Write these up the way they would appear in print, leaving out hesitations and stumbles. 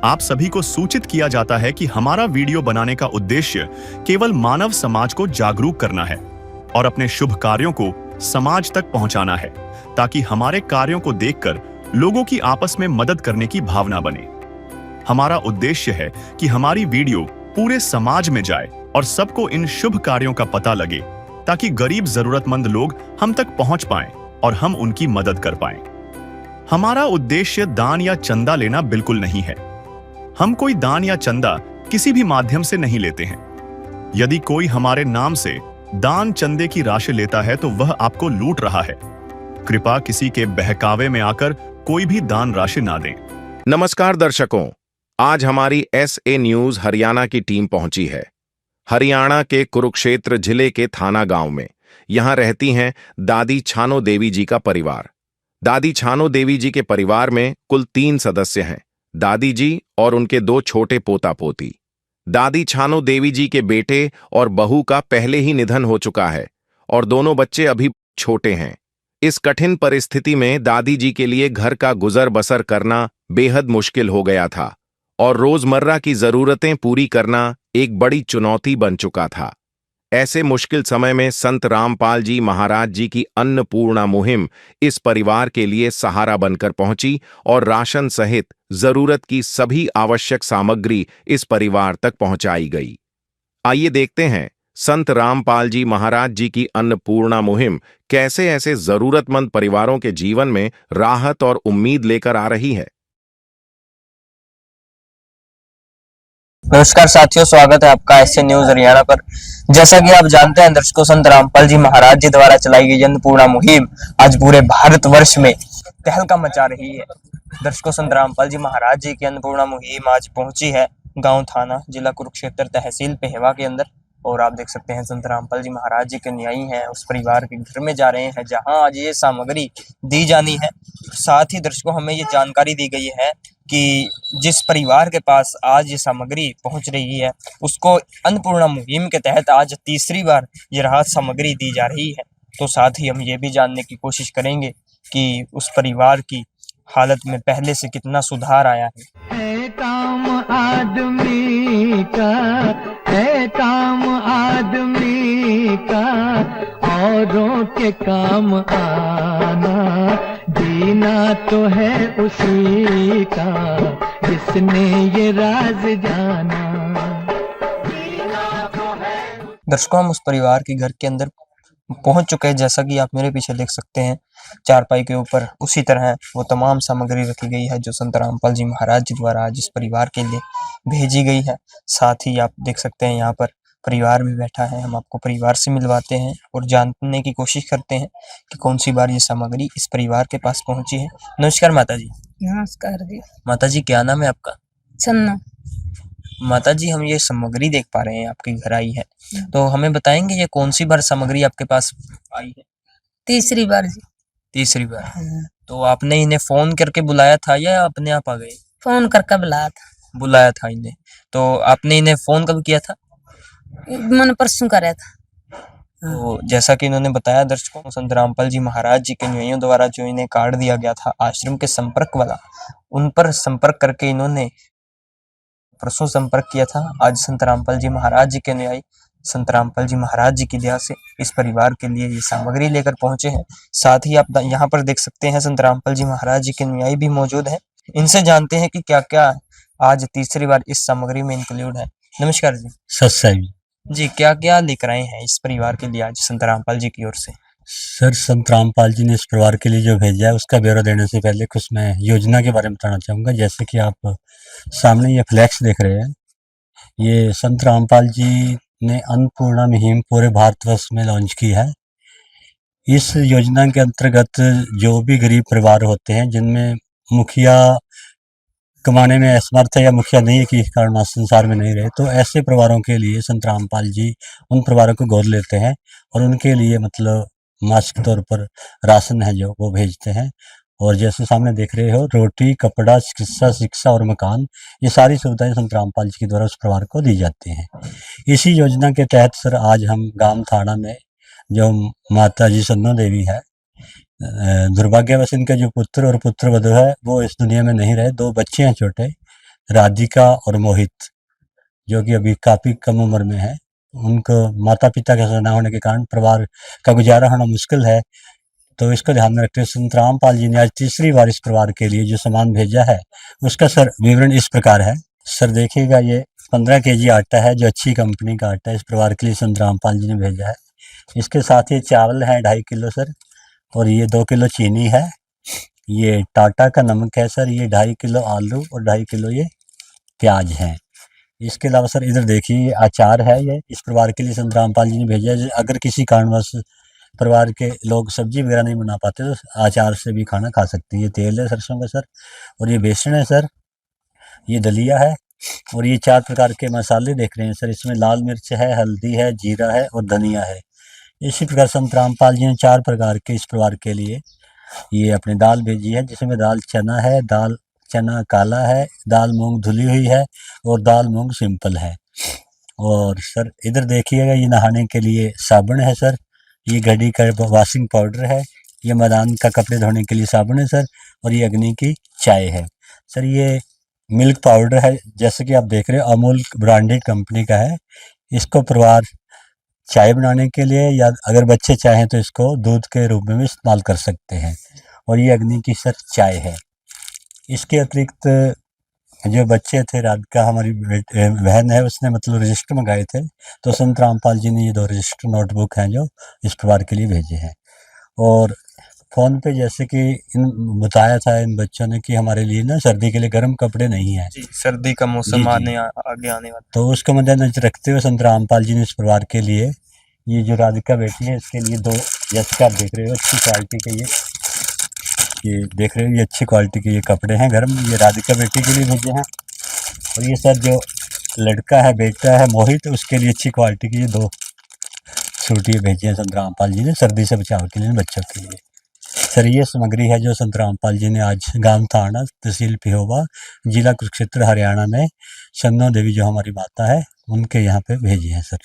आप सभी को सूचित किया जाता है कि हमारा वीडियो बनाने का उद्देश्य केवल मानव समाज को जागरूक करना है और अपने शुभ कार्यों को समाज तक पहुंचाना है, ताकि हमारे कार्यों को देखकर लोगों की आपस में मदद करने की भावना बने। हमारा उद्देश्य है कि हमारी वीडियो पूरे समाज में जाए और सबको इन शुभ कार्यों का पता लगे, ताकि गरीब जरूरतमंद लोग हम तक पहुंच पाएं और हम उनकी मदद कर पाएं। हमारा उद्देश्य दान या चंदा लेना बिल्कुल नहीं है। हम कोई दान या चंदा किसी भी माध्यम से नहीं लेते हैं। यदि कोई हमारे नाम से दान चंदे की राशि लेता है तो वह आपको लूट रहा है। कृपया किसी के बहकावे में आकर कोई भी दान राशि ना दें। नमस्कार दर्शकों, आज हमारी SA न्यूज हरियाणा की टीम पहुंची है। हरियाणा के कुरुक्षेत्र जिले के थाना गांव में यहां रहती हैं दादी छानो देवी जी का परिवार। दादी छानो देवी जी के परिवार में कुल 3 सदस्य हैं, दादी जी और उनके 2 छोटे पोता पोती। दादी छानो देवी जी के बेटे और बहू का पहले ही निधन हो चुका है और दोनों बच्चे अभी छोटे हैं। इस कठिन परिस्थिति में दादी जी के लिए घर का गुजर बसर करना बेहद मुश्किल हो गया था और रोजमर्रा की जरूरतें पूरी करना एक बड़ी चुनौती बन चुका था। ऐसे मुश्किल समय में संत रामपाल जी महाराज जी की अन्नपूर्णा मुहिम इस परिवार के लिए सहारा बनकर पहुंची और राशन सहित जरूरत की सभी आवश्यक सामग्री इस परिवार तक पहुंचाई गई। आइए देखते हैं संत रामपाल जी महाराज जी की अन्नपूर्णा मुहिम कैसे ऐसे जरूरतमंद परिवारों के जीवन में राहत और उम्मीद लेकर आ रही है। नमस्कार साथियों, स्वागत है आपका SA न्यूज हरियाणा पर। जैसा कि आप जानते हैं दर्शकों, संत रामपाल जी महाराज जी द्वारा चलाई गई अन्नपूर्णा मुहिम आज पूरे भारतवर्ष में तहलका मचा रही है। दर्शकों, संत रामपाल जी महाराज जी की अन्नपूर्णा मुहिम आज पहुंची है गांव थाना, जिला कुरुक्षेत्र, तहसील पेहवा के अंदर। और आप देख सकते हैं संत रामपाल जी महाराज जी के न्यायी हैं, उस परिवार के घर में जा रहे हैं जहां आज ये सामग्री दी जानी है। साथ ही दर्शकों, हमें ये जानकारी दी गई है कि जिस परिवार के पास आज ये सामग्री पहुंच रही है, उसको अन्नपूर्णा मुहिम के तहत आज तीसरी बार ये राहत सामग्री दी जा रही है। तो साथ ही हम ये भी जानने की कोशिश करेंगे कि उस परिवार की हालत में पहले से कितना सुधार आया है। काम आदमी का है, काम आदमी का औरों के काम आना, जीना तो है उसी का जिसने ये राज जाना। दर्शकों, हम उस परिवार के घर के अंदर पहुंच चुके हैं। जैसा कि आप मेरे पीछे देख सकते हैं, चारपाई के ऊपर उसी तरह वो तमाम सामग्री रखी गई है जो संत रामपाल जी महाराज जी द्वारा आज इस परिवार के लिए भेजी गई है। साथ ही आप देख सकते हैं यहाँ पर परिवार भी बैठा है। हम आपको परिवार से मिलवाते हैं और जानने की कोशिश करते हैं कि कौन सी बार ये सामग्री इस परिवार के पास पहुंची है। नमस्कार माता जी। नमस्कार जी। माता जी, क्या नाम है आपका? चन्ना। माता जी, हम ये सामग्री देख पा रहे हैं आपके घर आई है, तो हमें बताएंगे ये कौन सी बार सामग्री आपके पास आई है? तीसरी बार जी। तीसरी बार। तो आपने इन्हें फोन करके बुलाया था या अपने आप आ गए? फोन करके बुलाया था। बुलाया था इन्हें। तो आपने इन्हें फोन कब किया था? मैंने परसों कराया था। तो जैसा कि इन्होंने बताया दर्शकों, संत रामपाल जी महाराज जी के न्यायियों द्वारा जो इन्हें कार्ड दिया गया था आश्रम के संपर्क वाला, उन पर संपर्क करके इन्होंने परसों संपर्क किया था। आज संत रामपाल जी महाराज जी के न्यायी संत रामपाल जी महाराज जी की दया से इस परिवार के लिए ये सामग्री लेकर पहुंचे हैं। साथ ही आप यहाँ पर देख सकते हैं संत रामपाल जी महाराज जी के न्यायी भी मौजूद है। इनसे जानते हैं कि क्या क्या आज तीसरी बार इस सामग्री में इंक्लूड है। नमस्कार जी। सत्संग जी, क्या क्या लेकर आए हैं इस परिवार के लिए आज संत रामपाल जी की ओर से? सर, संत रामपाल जी ने इस परिवार के लिए जो भेजा है उसका ब्यौरा देने से पहले कुछ मैं योजना के बारे में बताना चाहूँगा। जैसे कि आप सामने ये फ्लैक्स देख रहे हैं, ये संत रामपाल जी ने अन्नपूर्णा मुहिम पूरे भारतवर्ष में लॉन्च की है। इस योजना के अंतर्गत जो भी गरीब परिवार होते हैं जिनमें मुखिया कमाने में असमर्थ है या मुखिया नहीं है कि इस कारण संसार में नहीं रहे, तो ऐसे परिवारों के लिए संत रामपाल जी उन परिवारों को गोद लेते हैं और उनके लिए मतलब मासिक तौर पर राशन है जो वो भेजते हैं। और जैसे सामने देख रहे हो, रोटी, कपड़ा, चिकित्सा, शिक्षा और मकान, ये सारी सुविधाएं संत रामपाल जी के द्वारा उस परिवार को दी जाती हैं। इसी योजना के तहत सर आज हम गांव थाना में जो माता जी सन्नो देवी है, दुर्भाग्यवश इनके जो पुत्र और पुत्र वधू है वो इस दुनिया में नहीं रहे। 2 बच्चे हैं छोटे, राधिका और मोहित, जो कि अभी काफ़ी कम उम्र में है। उनको माता-पिता का ना होने के कारण परिवार का गुज़ारा होना मुश्किल है। तो इसको ध्यान में रखते हुए संत रामपाल जी ने आज तीसरी बार इस परिवार के लिए जो सामान भेजा है, उसका सर विवरण इस प्रकार है। सर देखिएगा, ये 15 केजी आटा है, जो अच्छी कंपनी का आटा इस परिवार के लिए संत रामपाल जी ने भेजा है। इसके साथ ही चावल है 2.5 किलो सर, और ये 2 किलो चीनी है। ये टाटा का नमक है सर, ये 2.5 किलो आलू और 2.5 किलो ये प्याज है। इसके अलावा सर इधर देखिए, ये अचार है, ये इस परिवार के लिए संत रामपाल जी ने भेजा है। अगर किसी कारणवश परिवार के लोग सब्जी वगैरह नहीं बना पाते तो अचार से भी खाना खा सकते हैं। ये तेल है सरसों का सर, और ये बेसन है सर, ये दलिया है, और ये 4 प्रकार के मसाले देख रहे हैं सर। इसमें लाल मिर्च है, हल्दी है, जीरा है और धनिया है। इसी प्रकार संत रामपाल जी ने 4 प्रकार के इस परिवार के लिए ये अपनी दाल भेजी है, जिसमें दाल चना है, दाल चना काला है, दाल मूंग धुली हुई है और दाल मूंग सिंपल है। और सर इधर देखिएगा, ये नहाने के लिए साबुन है सर, ये घड़ी का वॉशिंग पाउडर है, ये मैदान का कपड़े धोने के लिए साबुन है सर, और ये अग्नि की चाय है सर। ये मिल्क पाउडर है, जैसे कि आप देख रहे हो अमूल ब्रांडेड कंपनी का है। इसको परिवार चाय बनाने के लिए, या अगर बच्चे चाहें तो इसको दूध के रूप में भी इस्तेमाल कर सकते हैं। और ये अग्नि की सर चाय है। इसके अतिरिक्त जो बच्चे थे, राधिका हमारी बहन है, उसने मतलब रजिस्टर मंगाए थे, तो संत रामपाल जी ने ये 2 रजिस्टर नोटबुक हैं जो इस परिवार के लिए भेजे हैं। और फ़ोन पे जैसे कि इन बताया था इन बच्चों ने कि हमारे लिए ना सर्दी के लिए गर्म कपड़े नहीं हैं, जी, सर्दी का जी, मौसम जी। आगे आने वाला। तो उसको मद्देनज़र रखते हुए संत रामपाल जी ने इस परिवार के लिए ये जो राधिका बेटी है, इसके लिए 2, जैसे कि आप देख रहे हो अच्छी क्वालिटी के ये देख रहे हो, ये अच्छी क्वालिटी के ये कपड़े हैं गर्म, ये राधिका बेटी के लिए भेजे हैं। और ये सर जो लड़का है, बेटा है मोहित, उसके लिए अच्छी क्वालिटी की ये 2 सूट ये भेजे हैं संत रामपाल जी ने सर्दी से बचाव के लिए बच्चों के लिए। सर ये सामग्री है जो संत रामपाल जी ने आज गांव थाना, तहसील पिहोवा, जिला कुरुक्षेत्र, हरियाणा में शन्नो देवी जो हमारी माता है, उनके यहाँ पे भेजी है सर।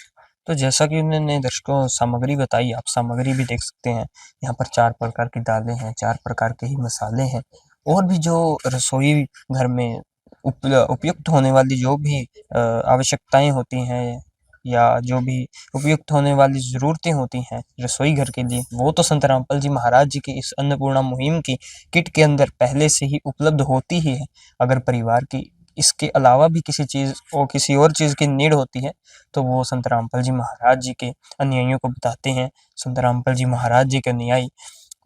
तो जैसा कि उन्होंने दर्शकों सामग्री बताई, आप सामग्री भी देख सकते हैं। यहाँ पर 4 प्रकार की दालें हैं, 4 प्रकार के ही मसाले हैं, और भी जो रसोई घर में उपयुक्त होने वाली जो भी आवश्यकताएं होती हैं, या जो भी उपयुक्त होने वाली ज़रूरतें होती हैं रसोई घर के लिए, वो तो संत रामपाल जी महाराज जी की इस अन्नपूर्णा मुहिम की किट के अंदर पहले से ही उपलब्ध होती ही है। अगर परिवार की इसके अलावा भी किसी चीज़ और किसी और चीज़ की नीड होती है, तो वो संत रामपाल जी महाराज जी के अनुयायियों को बताते हैं। संत रामपाल जी महाराज जी के अनुयायी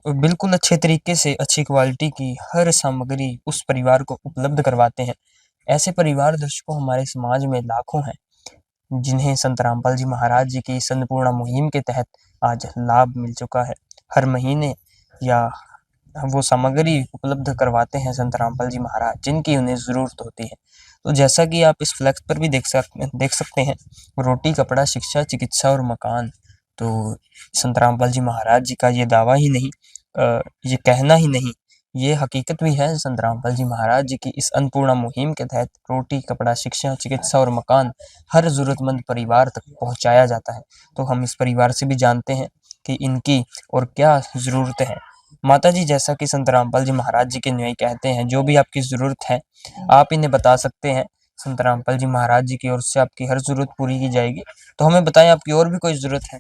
बिल्कुल अच्छे तरीके से अच्छी क्वालिटी की हर सामग्री उस परिवार को उपलब्ध करवाते हैं। ऐसे परिवार दर्शकों हमारे समाज में लाखों हैं, जिन्हें संत रामपाल जी महाराज जी की इस अन्नपूर्णा मुहिम के तहत आज लाभ मिल चुका है। हर महीने या वो सामग्री उपलब्ध करवाते हैं संत रामपाल जी महाराज, जिनकी उन्हें ज़रूरत होती है। तो जैसा कि आप इस फ्लैक्स पर भी देख सकते हैं, रोटी, कपड़ा, शिक्षा, चिकित्सा और मकान। तो संत रामपाल जी महाराज जी का ये दावा ही नहीं, ये कहना ही नहीं, ये हकीकत भी है। संत रामपाल जी महाराज जी की इस अन्नपूर्णा मुहिम के तहत रोटी, कपड़ा, शिक्षा, चिकित्सा और मकान हर ज़रूरतमंद परिवार तक पहुँचाया जाता है। तो हम इस परिवार से भी जानते हैं कि इनकी और क्या ज़रूरतें हैं। माता जी, जैसा कि संत रामपाल जी महाराज जी के अनुयायी कहते हैं, जो भी आपकी ज़रूरत है आप इन्हें बता सकते हैं, संत रामपाल जी महाराज जी की ओर से आपकी हर ज़रूरत पूरी की जाएगी। तो हमें बताएं, आपकी और भी कोई ज़रूरत है?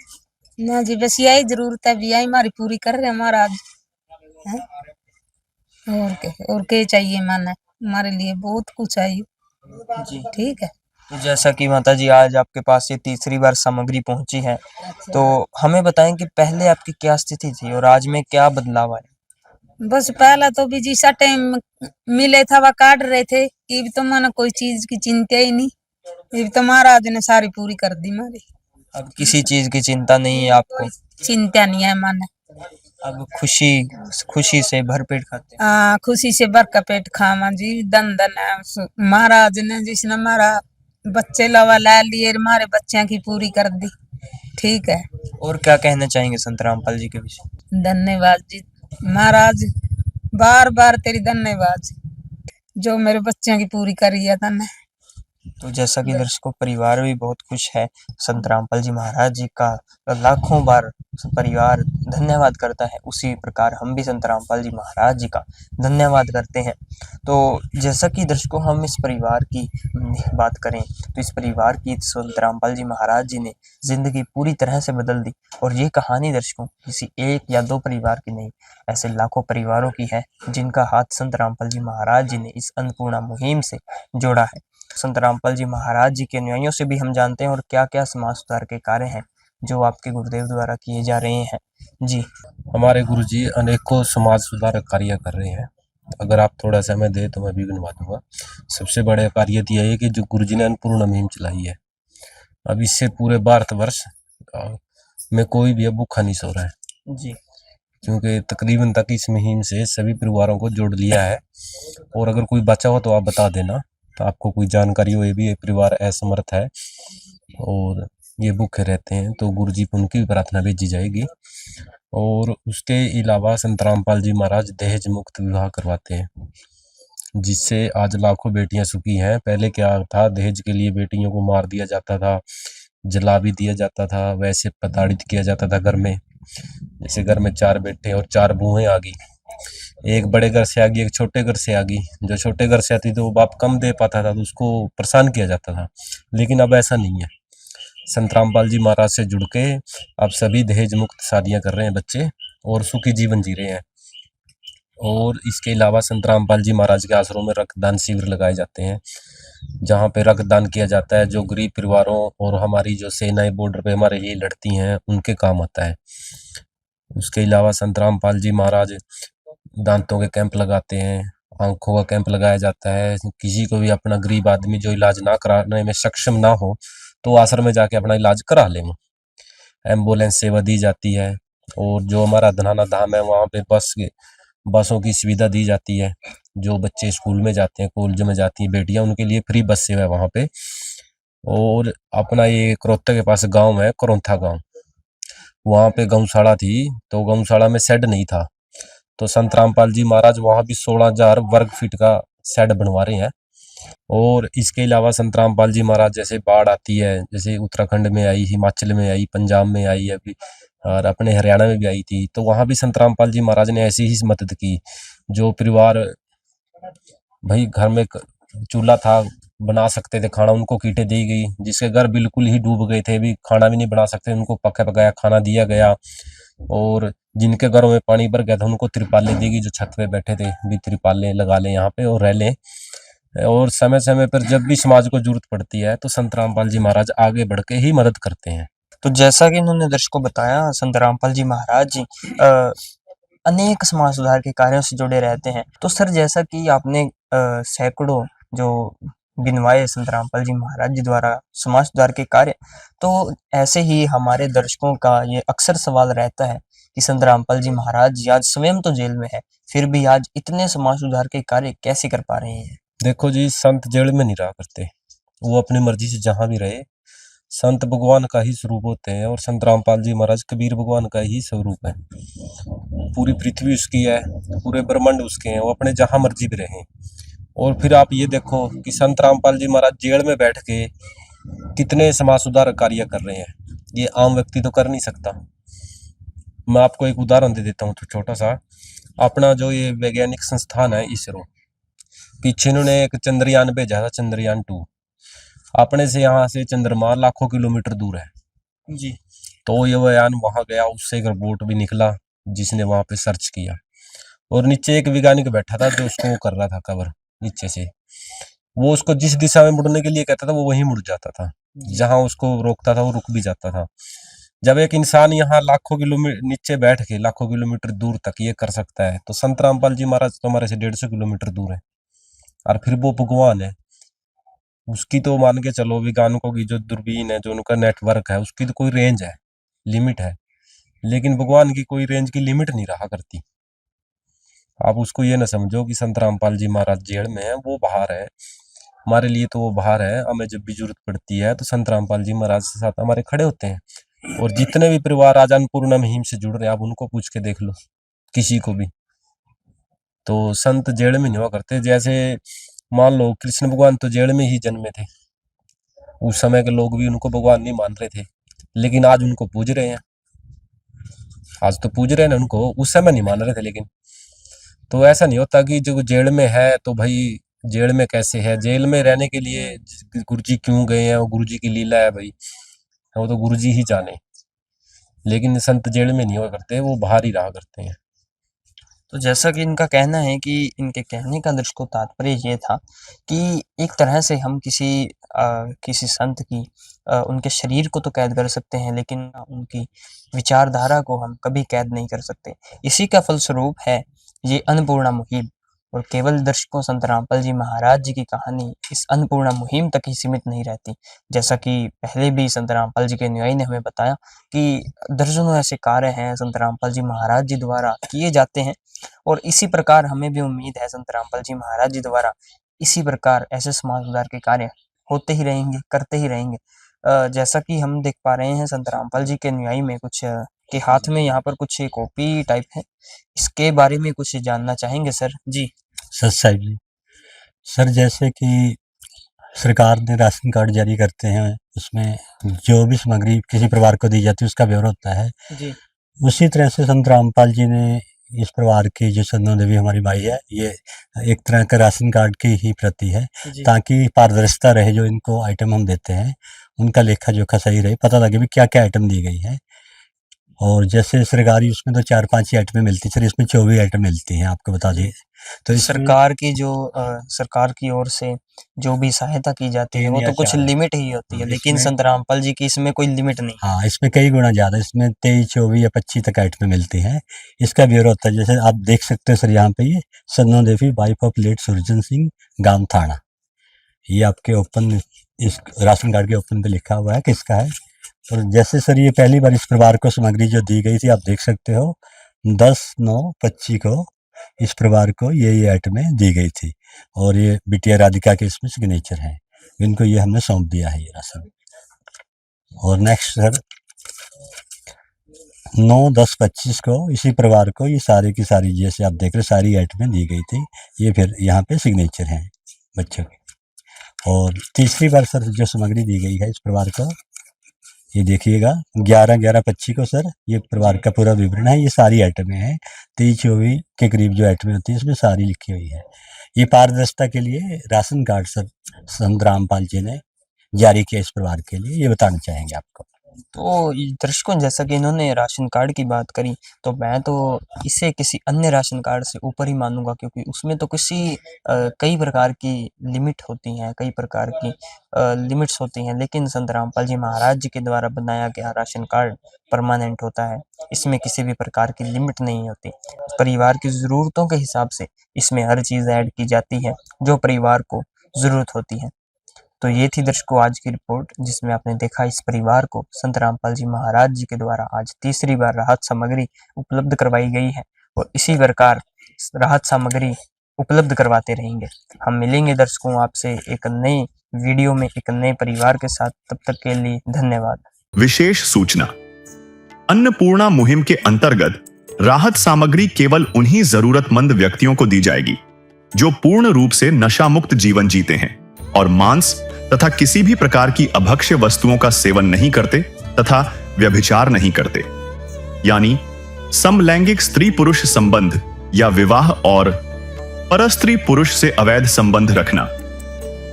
ना जी, बस यही जरूरत है, यही हमारी पूरी कर रहे हैं महाराज हैं। और क्या चाहिए, माना हमारे लिए बहुत कुछ चाहिए जी। ठीक है। तो जैसा कि माता जी आज आपके पास ये तीसरी बार सामग्री पहुंची है, तो हमें बताएं कि पहले आपकी क्या स्थिति थी और आज में क्या बदलाव आया? बस पहला तो भी जिसा टाइम मिले था वह काट रहे थे, अब तो माना कोई चीज की चिंता ही नहीं, अब तो महाराज ने सारी पूरी कर दी हमारी। अब किसी चीज की चिंता नहीं है आपको? चिंता नहीं है माना, अब खुशी से भरपेट खाते हैं। खुशी से भर का पेट खावा जी, दन दन है महाराज ने, जिसने हमारा बच्चे लवा ला लिए, हमारे बच्चों की पूरी कर दी ठीक है। और क्या कहना चाहेंगे संत रामपाल जी के विषय? धन्यवाद जी महाराज, बार बार तेरी धन्यवाद, जो मेरे बच्चों की पूरी करी है तने। तो जैसा कि दर्शकों, परिवार भी बहुत खुश है। संत रामपाल जी महाराज जी का लाखों बार परिवार धन्यवाद करता है, उसी प्रकार हम भी संत रामपाल जी महाराज जी का धन्यवाद करते हैं। तो जैसा कि दर्शकों हम इस परिवार की बात करें तो इस परिवार की संत रामपाल जी महाराज जी ने जिंदगी पूरी तरह से बदल दी। और ये कहानी दर्शकों किसी एक या दो परिवार की नहीं, ऐसे लाखों परिवारों की है जिनका हाथ संत रामपाल जी महाराज जी ने इस अन्नपूर्णा मुहिम से जोड़ा है। संत रामपाल जी महाराज जी के अनुयायियों से भी हम जानते हैं और क्या क्या समाज सुधार के कार्य हैं जो आपके गुरुदेव द्वारा किए जा रहे हैं। जी हमारे गुरुजी अनेकों समाज सुधारक कार्य कर रहे हैं। अगर आप थोड़ा समय दे तो मैं भी गिनवा दूंगा। सबसे बड़ा कार्य तो यह है कि जो गुरुजी ने अन्नपूर्णा मुहिम चलाई है, अब इससे पूरे भारतवर्ष में कोई भी अब भूखा नहीं सो रहा है जी क्योंकि तकरीबन तक इस मुहिम से सभी परिवारों को जोड़ लिया है। और अगर कोई बचा हो तो आप बता देना, तो आपको कोई जानकारी हो ये भी एक परिवार असमर्थ है और ये भूखे रहते हैं तो गुरुजी पर उनकी भी प्रार्थना भेजी जाएगी। और उसके अलावा संत रामपाल जी महाराज दहेज मुक्त विवाह करवाते हैं, जिससे आज लाखों बेटियां सुखी हैं। पहले क्या था, दहेज के लिए बेटियों को मार दिया जाता था, जला भी दिया जाता था, वैसे प्रताड़ित किया जाता था घर में। जैसे घर में 4 बेटे और 4 बूहें आ गई, एक बड़े घर से आ गई, एक छोटे घर से आ गई। जो छोटे घर से आती तो वो बाप कम दे पाता था तो उसको परेशान किया जाता था, लेकिन अब ऐसा नहीं है। संत रामपाल जी महाराज से जुड़ के अब सभी दहेज मुक्त शादियां कर रहे हैं बच्चे और सुखी जीवन जी रहे हैं। और इसके अलावा संत रामपाल जी महाराज के आश्रम में रक्तदान शिविर लगाए जाते हैं, जहाँ पे रक्तदान किया जाता है, जो गरीब परिवारों और हमारी जो सेनाएं बॉर्डर पे हमारे लिए लड़ती हैं उनके काम आता है। उसके अलावा संत रामपाल जी महाराज दांतों के कैंप लगाते हैं, आंखों का कैंप लगाया जाता है। किसी को भी अपना गरीब आदमी जो इलाज ना कराने में सक्षम ना हो तो आश्रम में जाके अपना इलाज करा लेंगे। एम्बुलेंस सेवा दी जाती है और जो हमारा धनाना धाम है वहाँ पे बसों की सुविधा दी जाती है। जो बच्चे स्कूल में जाते हैं, कॉलेज में जाती हैं बेटियां, उनके लिए फ्री बस सेवा है वहाँ पे। और अपना ये करौता के पास गांव है, करौंथा गांव, वहाँ पे गौशाला थी तो गौशाला में शेड नहीं था, तो संत रामपाल जी महाराज वहाँ भी 16,000 वर्ग फीट का शेड बनवा रहे हैं। और इसके अलावा संत रामपाल जी महाराज जैसे बाढ़ आती है, जैसे उत्तराखंड में आई, हिमाचल में आई, पंजाब में आई अभी, और अपने हरियाणा में भी आई थी, तो वहाँ भी संत रामपाल जी महाराज ने ऐसी ही मदद की। जो परिवार भाई घर में चूल्हा था, बना सकते थे खाना, उनको किटें दी गई। जिसके घर बिल्कुल ही डूब गए थे, भी खाना भी नहीं बना सकते, उनको पका पकाया खाना दिया गया। और जिनके घरों में पानी भर गया था उनको तिरपालें दी गई, जो छत पे बैठे थे भी तिरपालें लगा लें यहाँ पे और रह लें। और समय समय पर जब भी समाज को जरूरत पड़ती है तो संत रामपाल जी महाराज आगे बढ़ के ही मदद करते हैं। तो जैसा कि इन्होंने दर्शकों बताया, संत रामपाल जी महाराज जी अनेक समाज सुधार के कार्यों से जुड़े रहते हैं। तो सर, जैसा कि आपने सैकड़ों जो गिनवाए संत रामपाल जी महाराज जी द्वारा समाज सुधार के कार्य, तो ऐसे ही हमारे दर्शकों का ये अक्सर सवाल रहता है कि संत रामपाल जी महाराज जी आज स्वयं तो जेल में है, फिर भी आज इतने समाज सुधार के कार्य कैसे कर पा रहे हैं? देखो जी, संत जेल में नहीं रहा करते, वो अपनी मर्जी से जहां भी रहे। संत भगवान का ही स्वरूप होते हैं और संत रामपाल जी महाराज कबीर भगवान का ही स्वरूप है। पूरी पृथ्वी उसकी है, पूरे ब्रह्मांड उसके हैं, वो अपने जहां मर्जी भी रहे। और फिर आप ये देखो कि संत रामपाल जी महाराज जेल में बैठ के कितने समाज सुधार कार्य कर रहे हैं, ये आम व्यक्ति तो कर नहीं सकता। मैं आपको एक उदाहरण दे देता हूँ तो छोटा सा। अपना जो ये वैज्ञानिक संस्थान है इसरो, पीछे इन्होंने एक चंद्रयान भेजा था, चंद्रयान 2। अपने से यहाँ से चंद्रमा लाखों किलोमीटर दूर है जी। तो ये यान वहां गया, उससे एक रोबोट भी निकला जिसने वहां पे सर्च किया। और नीचे एक वैज्ञानिक बैठा था जो उसको कर रहा था कवर नीचे से। वो उसको जिस दिशा में मुड़ने के लिए कहता था वो वहीं मुड़ जाता था, जहां उसको रोकता था वो रुक भी जाता था। जब एक इंसान यहाँ लाखों किलोमीटर नीचे बैठ के लाखों किलोमीटर दूर तक ये कर सकता है, तो संत रामपाल जी महाराज तो हमारे से 150 किलोमीटर दूर है और फिर वो भगवान है। उसकी तो मान के चलो वैज्ञानिकों की जो दूरबीन है, जो उनका नेटवर्क है, उसकी तो कोई रेंज है, लिमिट है, लेकिन भगवान की कोई रेंज की लिमिट नहीं रहा करती। आप उसको ये ना समझो कि संत रामपाल जी महाराज जेल में है, वो बाहर है, हमारे लिए तो वो बाहर है। हमें जब भी जरूरत पड़ती है तो संत रामपाल जी महाराज के साथ हमारे खड़े होते हैं। और जितने भी परिवार आज अन्नपूर्णा मुहिम से जुड़ रहे हैं, आप उनको पूछ के देख लो, किसी को भी। तो संत जेल में नहीं हुआ करते। जैसे मान लो कृष्ण भगवान तो जेल में ही जन्मे थे, उस समय के लोग भी उनको भगवान नहीं मान रहे थे, लेकिन आज उनको पूज रहे हैं। आज तो पूज रहे हैं उनको, उस समय नहीं मान रहे थे। लेकिन तो ऐसा नहीं होता कि जो जेल में है तो भाई जेल में कैसे है, जेल में रहने के लिए गुरुजी क्यों गए हैं, वो गुरुजी की लीला है भाई, वो तो गुरुजी ही जाने। लेकिन संत जेल में नहीं हुआ करते, वो बाहर ही रहा करते हैं। तो जैसा कि इनका कहना है कि इनके कहने का दर्शकों तात्पर्य ये था कि एक तरह से हम किसी संत की उनके शरीर को तो कैद कर सकते हैं, लेकिन उनकी विचारधारा को हम कभी कैद नहीं कर सकते। इसी का फलस्वरूप है ये अन्नपूर्णा मुहिम। और केवल दर्शकों संत रामपाल जी महाराज जी की कहानी इस अन्नपूर्णा मुहिम तक ही सीमित नहीं रहती। जैसा कि पहले भी संत रामपाल जी के अनुयायी ने हमें बताया कि दर्जनों ऐसे कार्य हैं संत रामपाल जी महाराज जी द्वारा किए जाते हैं, और इसी प्रकार हमें भी उम्मीद है संत रामपाल जी महाराज जी द्वारा इसी प्रकार ऐसे समाज सुधार के कार्य होते ही रहेंगे, करते ही रहेंगे। जैसा कि हम देख पा रहे हैं संत रामपाल जी के अनुयायी में कुछ के हाथ में यहाँ पर कुछ कॉपी टाइप है, इसके बारे में कुछ जानना चाहेंगे सर जी? सर साहिब जी, सर जैसे कि सरकार ने राशन कार्ड जारी करते हैं, उसमें जो भी सामग्री किसी परिवार को दी जाती है उसका ब्यौरा होता है जी। उसी तरह से संत रामपाल जी ने इस परिवार की जो चंदो देवी हमारी माई है, ये एक तरह का राशन कार्ड की ही प्रति है, ताकि पारदर्शिता रहे। जो इनको आइटम हम देते हैं उनका लेखा जोखा सही रहे, पता लगे भी क्या क्या आइटम दी गई है। और जैसे सरकारी उसमें तो 4-5 ही आइटमें मिलती, सर इसमें 24 आइटम मिलती हैं, आपको बता दिए। तो सरकार की जो सरकार की ओर से जो भी सहायता की जाती है वो तो कुछ लिमिट ही होती है, लेकिन संत रामपाल जी की इसमें कोई लिमिट नहीं। हाँ, इसमें कई गुना ज़्यादा, इसमें 23, 24 या 25 तक आइटमें मिलती हैं। इसका ब्यौरा होता है, जैसे आप देख सकते हैं सर यहाँ पे ये Chando Devi wife of late Surjan Singh, गांव थाना, ये आपके ओपन इस राशन कार्ड के ओपन पे लिखा हुआ है किसका है। और जैसे सर ये पहली बार इस परिवार को सामग्री जो दी गई थी, आप देख सकते हो 10/9/25 को इस परिवार को ये आइटमें दी गई थी, और ये बिटिया राधिका के इसमें सिग्नेचर हैं, इनको ये हमने सौंप दिया है ये राशन। और नेक्स्ट सर 9/10/25 को इसी परिवार को ये सारी की सारी, जैसे आप देख रहे सारी आइटमें दी गई थी, ये फिर यहाँ पे सिग्नेचर हैं बच्चों के। और तीसरी बार सर जो सामग्री दी गई है इस परिवार को, ये देखिएगा 11/11/25 को सर ये परिवार का पूरा विवरण है, ये सारी आइटमें हैं, 23-24 के करीब जो आइटमें होती है इसमें सारी लिखी हुई है। ये पारदर्शिता के लिए राशन कार्ड सर संत रामपाल जी ने जारी किया इस परिवार के लिए, ये बताना चाहेंगे आपको। तो दर्शकों जैसा कि इन्होंने राशन कार्ड की बात करी, तो मैं तो इसे किसी अन्य राशन कार्ड से ऊपर ही मानूंगा, क्योंकि उसमें तो कई प्रकार की लिमिट होती हैं, कई प्रकार की लिमिट्स होती हैं, लेकिन संत रामपाल जी महाराज जी के द्वारा बनाया गया राशन कार्ड परमानेंट होता है। इसमें किसी भी प्रकार की लिमिट नहीं होती, परिवार की ज़रूरतों के हिसाब से इसमें हर चीज़ ऐड की जाती है जो परिवार को ज़रूरत होती है। तो ये थी दर्शकों आज की रिपोर्ट, जिसमें आपने देखा इस परिवार को संत रामपाल जी महाराज जी के द्वारा आज तीसरी बार राहत सामग्री उपलब्ध करवाई गई है, और इसी प्रकार राहत सामग्री उपलब्ध करवाते रहेंगे। हम मिलेंगे दर्शकों आपसे एक नई वीडियो में एक नए परिवार के साथ, तब तक के लिए धन्यवाद। विशेष सूचना, अन्नपूर्णा मुहिम के अंतर्गत राहत सामग्री केवल उन्हीं जरूरतमंद व्यक्तियों को दी जाएगी जो पूर्ण रूप से नशा मुक्त जीवन जीते हैं और मांस तथा किसी भी प्रकार की अभक्ष्य वस्तुओं का सेवन नहीं करते तथा व्यभिचार नहीं करते, यानी समलैंगिक स्त्री पुरुष संबंध या विवाह और परस्त्री पुरुष से अवैध संबंध रखना।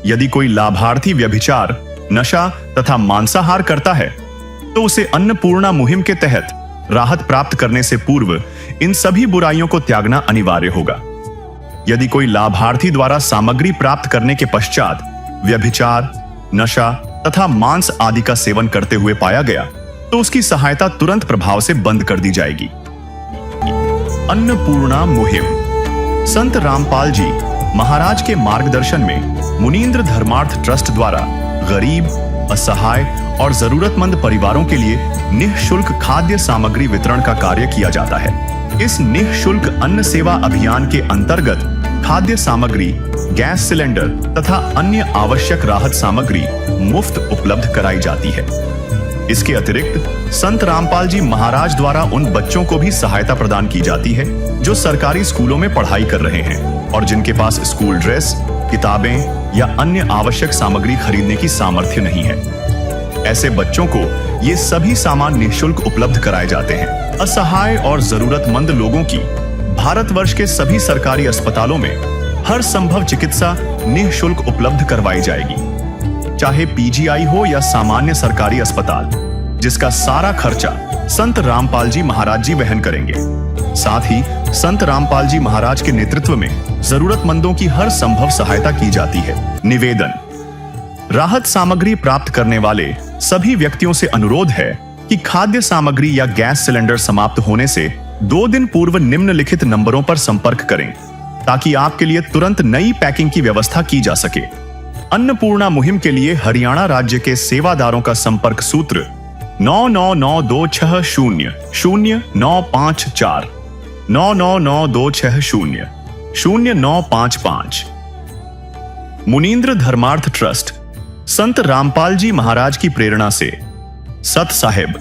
यदि कोई लाभार्थी व्यभिचार, नशा तथा मांसाहार करता है तो उसे अन्नपूर्णा मुहिम के तहत राहत प्राप्त करने से पूर्व इन सभी बुराइयों को त्यागना अनिवार्य होगा। यदि कोई लाभार्थी द्वारा सामग्री प्राप्त करने के पश्चात व्यभिचार, नशा तथा मांस आदि का सेवन करते हुए पाया गया तो उसकी सहायता तुरंत प्रभाव से बंद कर दी जाएगी। अन्नपूर्णा मुहिम संत रामपाल जी महाराज के मार्गदर्शन में मुनींद्र धर्मार्थ ट्रस्ट द्वारा गरीब, असहाय और जरूरतमंद परिवारों के लिए निःशुल्क खाद्य सामग्री वितरण का कार्य किया जाता है। इस निःशुल्क अन्न सेवा अभियान के अंतर्गत खाद्य सामग्री, गैस सिलेंडर तथा अन्य आवश्यक राहत सामग्री मुफ्त उपलब्ध कराई जाती है। इसके अतिरिक्त संत रामपाल जी महाराज द्वारा उन बच्चों को भी सहायता प्रदान की जाती है जो सरकारी स्कूलों में पढ़ाई कर रहे हैं और जिनके पास स्कूल ड्रेस, किताबें या अन्य आवश्यक सामग्री खरीदने की सामर्थ्य नहीं है। ऐसे बच्चों को ये सभी सामान निःशुल्क उपलब्ध कराए जाते हैं। असहाय और जरूरतमंद लोगों की भारतवर्ष के सभी सरकारी अस्पतालों में हर संभव चिकित्सा निःशुल्क उपलब्ध करवाई जाएगी, चाहे पीजीआई हो या सामान्य सरकारी अस्पताल, जिसका सारा खर्चा संत रामपाल जी महाराज जी वहन करेंगे। साथ ही संत रामपाल जी महाराज के नेतृत्व में जरूरतमंदों की हर संभव सहायता की जाती है। निवेदन: राहत सामग्री प्राप्त करने वाले सभी व्यक्तियों से अनुरोध है कि खाद्य सामग्री या गैस सिलेंडर समाप्त होने से 2 दिन पूर्व निम्नलिखित नंबरों पर संपर्क करें, ताकि आपके लिए तुरंत नई पैकिंग की व्यवस्था की जा सके। अन्नपूर्णा मुहिम के लिए हरियाणा राज्य के सेवादारों का संपर्क सूत्र 9992600954 9992600955। मुनींद्र धर्मार्थ ट्रस्ट संत रामपाल जी महाराज की प्रेरणा से सत साहिब